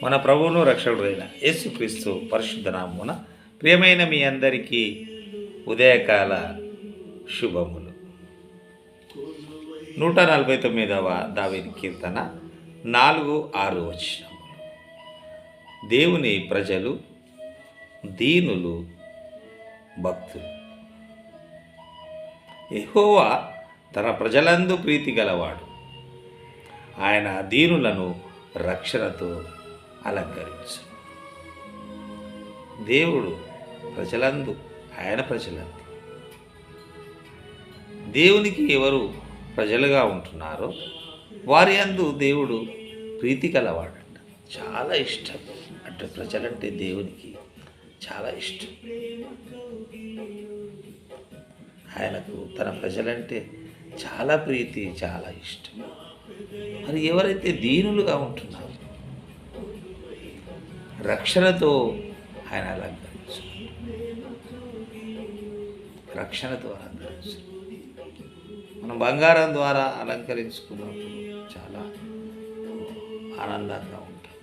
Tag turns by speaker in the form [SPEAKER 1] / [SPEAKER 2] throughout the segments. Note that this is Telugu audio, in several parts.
[SPEAKER 1] మన ప్రభువును రక్షకుడైన యేసుక్రీస్తు పరిశుద్ధ నామమున ప్రియమైన మీ అందరికీ ఉదయకాల శుభములు. 149వ దావీదు కీర్తన 4-6 వచనములు. దేవుని ప్రజలు, దీనులు, భక్తులు. యెహోవా తన ప్రజలందు ప్రీతి గలవాడు. ఆయన దీనులను రక్షణతో అలంకరించు. దేవుడు ప్రజలందు, ఆయన ప్రజలందు, దేవునికి ఎవరు ప్రజలుగా ఉంటున్నారో వారి అందు దేవుడు ప్రీతి కలవాడంట. చాలా ఇష్టం అంటే ప్రజలంటే దేవునికి చాలా ఇష్టం. ఆయనకు తన ప్రజలంటే చాలా ప్రీతి, చాలా ఇష్టం. మరి ఎవరైతే దీనులుగా ఉంటున్నారో రక్షణతో ఆయన అలంకరించు, రక్షణతో అలంకరించు. మనం బంగారం ద్వారా అలంకరించుకున్నప్పుడు చాలా ఆనందంగా ఉంటాం,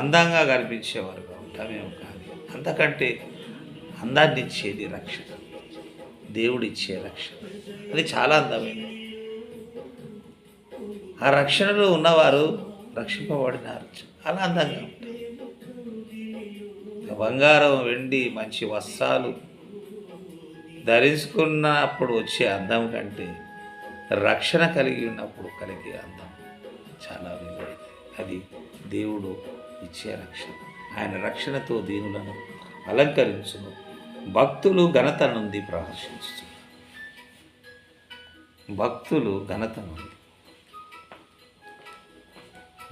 [SPEAKER 1] అందంగా కనిపించేవారుగా ఉంటామేమో. కానీ అంతకంటే అందాన్ని ఇచ్చేది రక్షణ, దేవుడిచ్చే రక్షణ. అది చాలా అందమైనది. ఆ రక్షణలో ఉన్నవారు రక్షింపబడినారు, చాలా అందంగా ఉంటారు. బంగారం, వెండి, మంచి వస్త్రాలు ధరించుకున్నప్పుడు వచ్చే అందం కంటే రక్షణ కలిగి ఉన్నప్పుడు కలిగే అందం చాలా విలువైనది. అది దేవుడు ఇచ్చే రక్షణ. ఆయన రక్షణతో దీనులను అలంకరించును. భక్తులు ఘనత నుండి ప్రహర్షించుతున్నారు. భక్తులు ఘనత నుండి,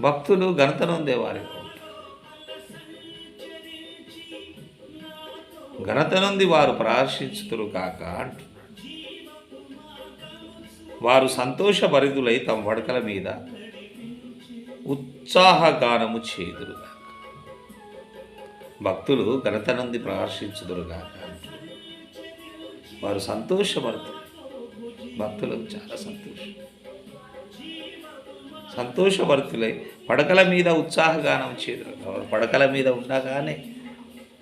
[SPEAKER 1] భక్తులు ఘనత నొందే వారికి ఘనత నుండి వారు ప్రహర్షించుతురు కాక అంటున్నాడు. వారు సంతోషభరితులై తమ పడకల మీద ఉత్సాహగానము చేదురు కాక. భక్తులు ఘనత నుండి ప్రహర్షించుదురు కాక అంటున్నాడు. వారు సంతోషభరితులు. భక్తులకు చాలా సంతోషభరితులై పడకల మీద ఉత్సాహగానం చేదురు. వారు పడకల మీద ఉండగానే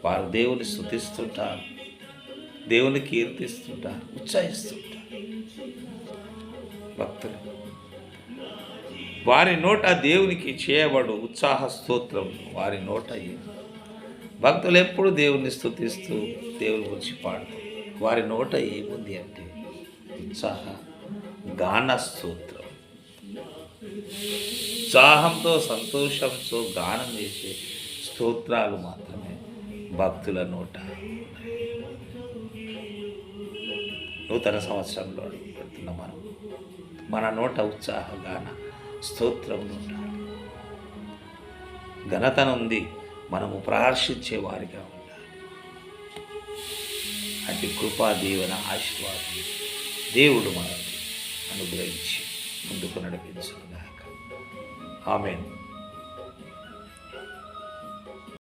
[SPEAKER 1] వారు దేవుని స్తుతిస్తుంటారు, దేవుని కీర్తిస్తుంటారు, ఉత్సాహిస్తుంటారు. భక్తులు వారి నోట దేవునికి చేయబడు ఉత్సాహ స్తోత్రం వారి నోట. భక్తులు ఎప్పుడు దేవుని స్తుతిస్తూ దేవుని గురించి పాడుతారు. వారి నోట ఏముంది అంటే ఉత్సాహ గాన స్తోత్రం. ఉత్సాహంతో, సంతోషంతో గానం చేసే స్తోత్రాలు మాత్రమే భక్తుల నోట. నూతన సంవత్సరంలో పెడుతున్న మన నోట ఉత్సాహ గాన స్తోత్రం నోట. ఘనత నుండి మనము ప్రహర్షించే వారిగా ఉండాలి. అటు కృపా, దీవెన, ఆశీర్వాదం దేవుడు మనకు అనుగ్రహించి ముందుకు నడిపించుగాక. ఆమేన్.